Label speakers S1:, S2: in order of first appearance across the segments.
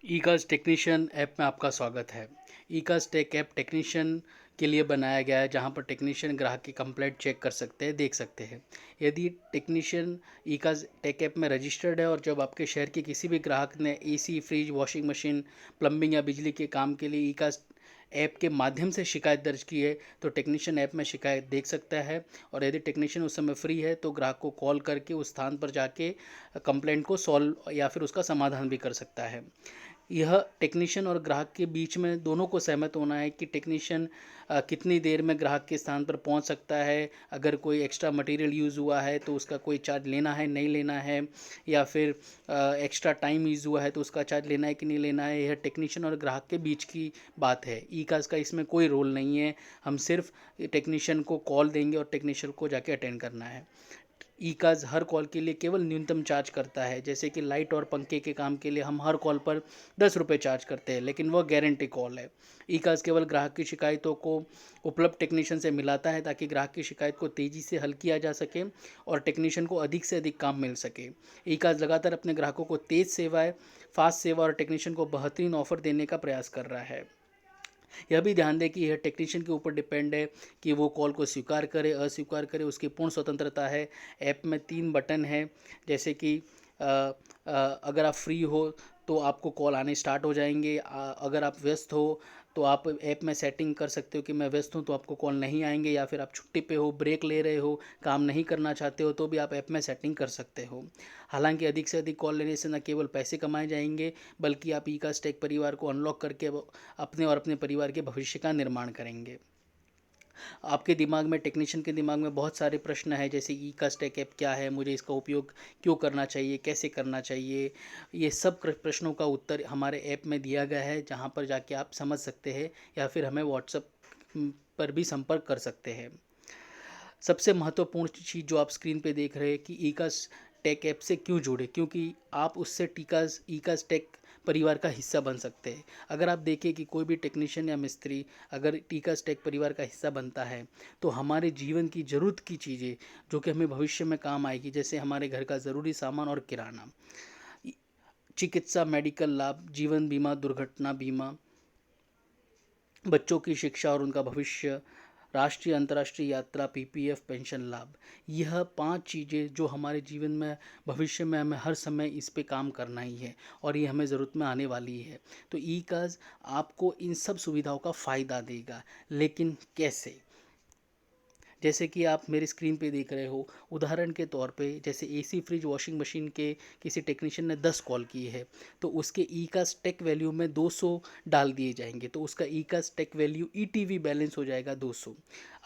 S1: ईकास technician app में आपका स्वागत है। ईकास टेक ऐप टेक्नीशियन के लिए बनाया गया है, जहां पर टेक्नीशियन ग्राहक की कंप्लेंट चेक कर सकते हैं, देख सकते हैं। यदि टेक्नीशियन ईकास टेक ऐप में रजिस्टर्ड है और जब आपके शहर के किसी भी ग्राहक ने AC, fridge, washing machine, plumbing या बिजली के काम के लिए ईकास ऐप के माध्यम से शिकायत दर्ज की है, तो टेक्नीशियन ऐप में शिकायत देख सकता है। और यदि टेक्नीशियन उस समय फ्री है तो ग्राहक को कॉल करके उस स्थान पर जाके कंप्लेंट को सॉल्व या फिर उसका समाधान भी कर सकता है। यह टेक्नीशियन और ग्राहक के बीच में दोनों को सहमत होना है कि टेक्नीशियन कितनी देर में ग्राहक के स्थान पर पहुंच सकता है। अगर कोई एक्स्ट्रा मटेरियल यूज़ हुआ है तो उसका कोई चार्ज लेना है, नहीं लेना है, या फिर एक्स्ट्रा टाइम यूज़ हुआ है तो उसका चार्ज लेना है कि नहीं लेना है। यह टेक्नीशियन और ग्राहक के बीच की बात है। ई काज का इसमें कोई रोल नहीं है। हम सिर्फ टेक्नीशियन को कॉल देंगे और टेक्नीशियन को जाके अटेंड करना है। ईकाज़ हर कॉल के लिए केवल न्यूनतम चार्ज करता है। जैसे कि लाइट और पंखे के काम के लिए हम हर कॉल पर 10 रुपये चार्ज करते हैं, लेकिन वह गारंटी कॉल है। ईकाज़ केवल ग्राहक की शिकायतों को उपलब्ध टेक्नीशियन से मिलाता है, ताकि ग्राहक की शिकायत को तेज़ी से हल किया जा सके और टेक्नीशियन को अधिक से अधिक काम मिल सके। ईकाज़ लगातार अपने ग्राहकों को तेज़ सेवाएं, फास्ट सेवा और टेक्नीशियन को बेहतरीन ऑफर देने का प्रयास कर रहा है। यह भी ध्यान दें कि यह टेक्नीशियन के ऊपर डिपेंड है कि वो कॉल को स्वीकार करे, अस्वीकार करे, उसकी पूर्ण स्वतंत्रता है। ऐप में 3 बटन हैं, जैसे कि अगर आप फ्री हो तो आपको कॉल आने स्टार्ट हो जाएंगे। अगर आप व्यस्त हो तो आप ऐप में सेटिंग कर सकते हो कि मैं व्यस्त हूँ तो आपको कॉल नहीं आएंगे, या फिर आप छुट्टी पे हो, ब्रेक ले रहे हो, काम नहीं करना चाहते हो, तो भी आप ऐप में सेटिंग कर सकते हो। हालांकि अधिक से अधिक कॉल लेने से न केवल पैसे कमाए जाएंगे, बल्कि आप ईकास टेक परिवार को अनलॉक करके अपने और अपने परिवार के भविष्य का निर्माण करेंगे। आपके दिमाग में, टेक्नीशियन के दिमाग में बहुत सारे प्रश्न हैं, जैसे ई टेक ऐप क्या है, मुझे इसका उपयोग क्यों करना चाहिए, कैसे करना चाहिए। ये सब प्रश्नों का उत्तर हमारे ऐप में दिया गया है, जहाँ पर जाके आप समझ सकते हैं, या फिर हमें व्हाट्सएप पर भी संपर्क कर सकते हैं। सबसे महत्वपूर्ण चीज़ जो आप स्क्रीन पे देख रहे हैं कि ईकास टेक ऐप से क्यों जुड़े, क्योंकि आप उससे टीकास ईकास टेक परिवार का हिस्सा बन सकते हैं। अगर आप देखें कि कोई भी टेक्नीशियन या मिस्त्री अगर टीकास टेक परिवार का हिस्सा बनता है, तो हमारे जीवन की ज़रूरत की चीज़ें जो कि हमें भविष्य में काम आएगी, जैसे हमारे घर का ज़रूरी सामान और किराना, चिकित्सा, मेडिकल लाभ, जीवन बीमा, दुर्घटना बीमा, बच्चों की शिक्षा और उनका भविष्य, राष्ट्रीय अंतर्राष्ट्रीय यात्रा, पीपीएफ, पेंशन लाभ, यह 5 चीज़ें जो हमारे जीवन में भविष्य में हमें हर समय इस पे काम करना ही है, और ये हमें ज़रूरत में आने वाली है। तो ई काज आपको इन सब सुविधाओं का फ़ायदा देगा, लेकिन कैसे? जैसे कि आप मेरी स्क्रीन पे देख रहे हो, उदाहरण के तौर पे जैसे एसी, फ्रिज, वॉशिंग मशीन के किसी टेक्नीशियन ने 10 कॉल की है, तो उसके ई का स्टेक वैल्यू में 200 डाल दिए जाएंगे, तो उसका ई का स्टेक वैल्यू ईटीवी बैलेंस हो जाएगा 200।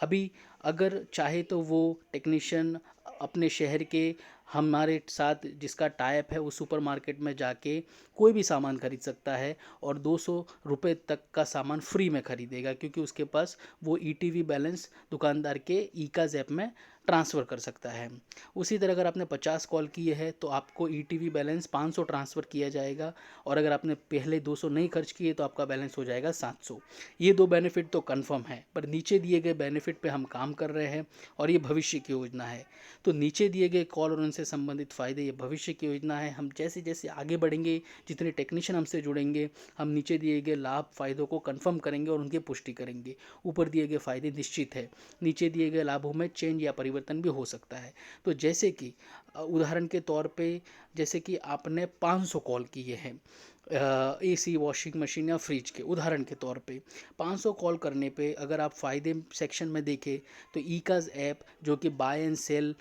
S1: अभी अगर चाहे तो वो टेक्नीशियन अपने शहर के हमारे साथ जिसका टाइप है, उस सुपरमार्केट में जाके कोई भी सामान खरीद सकता है और 200 रुपये तक का सामान फ्री में खरीदेगा, क्योंकि उसके पास वो ईटीवी बैलेंस दुकानदार के ईकाज़ ऐप में ट्रांसफ़र कर सकता है। उसी तरह अगर आपने 50 कॉल किए हैं तो आपको ईटीवी बैलेंस 500 ट्रांसफ़र किया जाएगा, और अगर आपने पहले 200 नहीं खर्च किए तो आपका बैलेंस हो जाएगा 700। ये 2 बेनिफिट तो कंफर्म है, पर नीचे दिए गए बेनिफिट पे हम काम कर रहे हैं, और ये भविष्य की योजना है। तो नीचे दिए गए कॉल और उनसे संबंधित फ़ायदे, ये भविष्य की योजना है। हम जैसे जैसे आगे बढ़ेंगे, जितने टेक्नीशियन हमसे जुड़ेंगे, हम नीचे दिए गए लाभ फ़ायदों को कंफर्म करेंगे और उनकी पुष्टि करेंगे। ऊपर दिए गए फ़ायदे निश्चित है, नीचे दिए गए लाभों में चेंज या परिवर्तन भी हो सकता है। तो जैसे कि उदाहरण के तौर पे, जैसे कि आपने 500 कॉल किए हैं एसी, वॉशिंग मशीन या फ्रिज के, उदाहरण के तौर पे 500 कॉल करने पे अगर आप फ़ायदे सेक्शन में देखें, तो ईकाज़ ऐप जो कि बाय एंड सेल,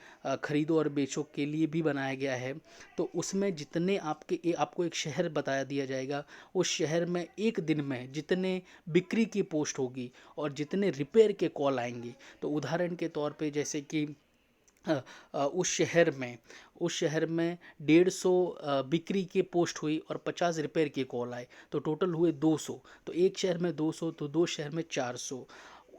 S1: खरीदो और बेचो के लिए भी बनाया गया है, तो उसमें जितने आपको एक शहर बताया दिया जाएगा, उस शहर में एक दिन में जितने बिक्री की पोस्ट होगी और जितने रिपेयर के कॉल आएंगे, तो उदाहरण के तौर पे जैसे कि उस शहर में 150 बिक्री की पोस्ट हुई और 50 रिपेयर के कॉल आए, तो टोटल हुए 200। तो एक शहर में 200 तो दो शहर में 400,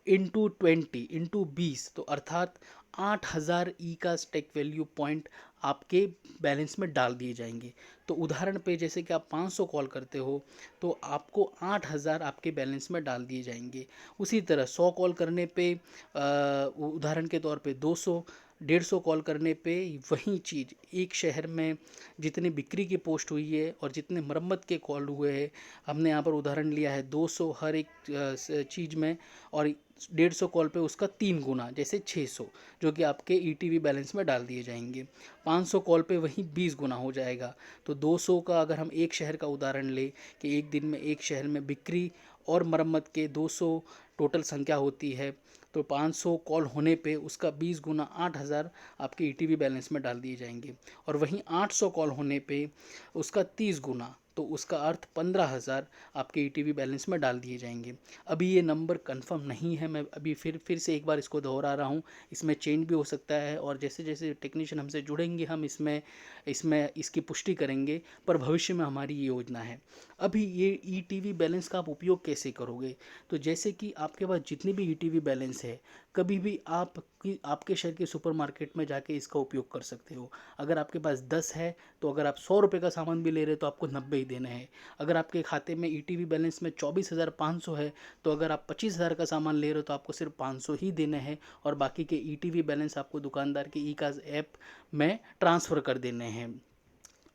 S1: इंटू 20 इंटू 20, तो अर्थात 8000 ई का स्टेक वैल्यू पॉइंट आपके बैलेंस में डाल दिए जाएंगे। तो उदाहरण पे जैसे कि आप 500 कॉल करते हो तो आपको 8000 आपके बैलेंस में डाल दिए जाएंगे। उसी तरह 100 कॉल करने पे उदाहरण के तौर पे 200 150 कॉल करने पे वही चीज़ एक शहर में जितनी बिक्री की पोस्ट हुई है और जितने मरम्मत के कॉल हुए हैं, हमने यहाँ पर उदाहरण लिया है 200 हर एक चीज़ में, और 150 कॉल पे उसका 3 गुना जैसे 600, जो कि आपके ईटीवी बैलेंस में डाल दिए जाएंगे। 500 कॉल पे वहीं 20 गुना हो जाएगा। तो 200 का अगर हम एक शहर का उदाहरण लें कि एक दिन में एक शहर में बिक्री और मरम्मत के 200 टोटल संख्या होती है, तो 500 कॉल होने पे उसका 20 गुना 8000 आपके ईटीवी बैलेंस में डाल दिए जाएंगे। और वहीं 800 कॉल होने पे उसका 30 गुना, तो उसका अर्थ 15,000 आपके ईटीवी बैलेंस में डाल दिए जाएंगे। अभी ये नंबर कंफर्म नहीं है, मैं अभी फिर से एक बार इसको दोहरा रहा हूँ। इसमें चेंज भी हो सकता है, और जैसे जैसे टेक्नीशियन हमसे जुड़ेंगे हम इसमें इसमें इसकी पुष्टि करेंगे, पर भविष्य में हमारी ये योजना है। अभी ये ईटीवी बैलेंस का आप उपयोग कैसे करोगे? तो जैसे कि आपके पास जितनी भी ईटीवी बैलेंस है, कभी भी आपके शहर के सुपरमार्केट में जाके इसका उपयोग कर सकते हो। अगर आपके पास 10 है, तो अगर आप 100 रुपये का सामान भी ले रहे हो तो आपको 90 ही देना है। अगर आपके खाते में ईटीवी बैलेंस में 24,500 है, तो अगर आप 25,000 का सामान ले रहे हो तो आपको सिर्फ 500 ही देने हैं, और बाकी के ईटीवी बैलेंस आपको दुकानदार के ईकाज़ ऐप में ट्रांसफ़र कर देने हैं।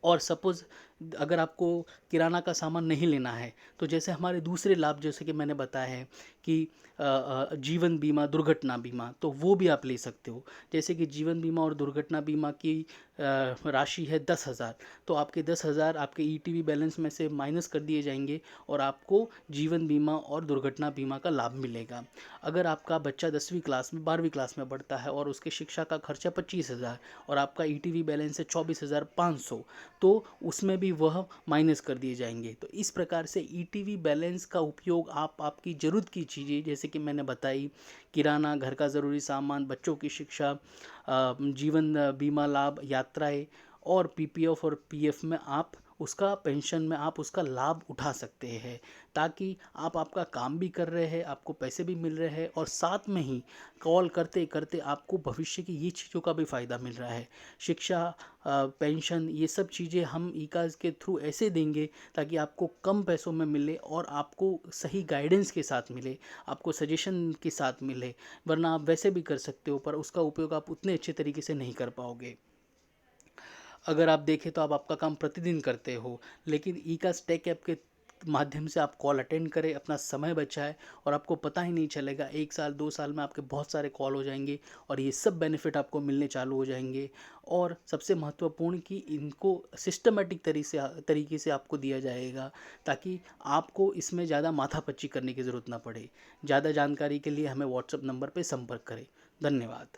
S1: और सपोज़ अगर आपको किराना का सामान नहीं लेना है, तो जैसे हमारे दूसरे लाभ जैसे कि मैंने बताया है कि जीवन बीमा, दुर्घटना बीमा, तो वो भी आप ले सकते हो। जैसे कि जीवन बीमा और दुर्घटना बीमा की राशि है 10,000, तो आपके 10,000 आपके ईटीवी बैलेंस में से माइनस कर दिए जाएंगे और आपको जीवन बीमा और दुर्घटना बीमा का लाभ मिलेगा। अगर आपका बच्चा 10वीं क्लास में 12वीं क्लास में पढ़ता है और उसके शिक्षा का खर्चा 25,000 और आपका ईटीवी बैलेंस है 24,500, तो उसमें भी वह माइनस कर दिए जाएंगे। तो इस प्रकार से ईटीवी बैलेंस का उपयोग आप आपकी ज़रूरत की चीज़ें जैसे कि मैंने बताई, किराना, घर का ज़रूरी सामान, बच्चों की शिक्षा, जीवन बीमा लाभ, यात्राएं, और पीपीएफ और पीएफ में आप उसका, पेंशन में आप उसका लाभ उठा सकते हैं, ताकि आप आपका काम भी कर रहे हैं, आपको पैसे भी मिल रहे हैं, और साथ में ही कॉल करते करते आपको भविष्य की ये चीज़ों का भी फ़ायदा मिल रहा है। शिक्षा, पेंशन, ये सब चीज़ें हम ईकाज़ के थ्रू ऐसे देंगे ताकि आपको कम पैसों में मिले और आपको सही गाइडेंस के साथ मिले, आपको सजेशन के साथ मिले। वरना आप वैसे भी कर सकते हो, पर उसका उपयोग आप उतने अच्छे तरीके से नहीं कर पाओगे। अगर आप देखें तो आप आपका काम प्रतिदिन करते हो, लेकिन ईकास टेक ऐप के माध्यम से आप कॉल अटेंड करें, अपना समय बचाएं, और आपको पता ही नहीं चलेगा 1 साल 2 साल में आपके बहुत सारे कॉल हो जाएंगे और ये सब बेनिफिट आपको मिलने चालू हो जाएंगे। और सबसे महत्वपूर्ण कि इनको सिस्टमेटिक तरीके से आपको दिया जाएगा, ताकि आपको इसमें ज़्यादा माथापच्ची करने की ज़रूरत ना पड़े। ज़्यादा जानकारी के लिए हमें व्हाट्सएप नंबर पर संपर्क करें। धन्यवाद।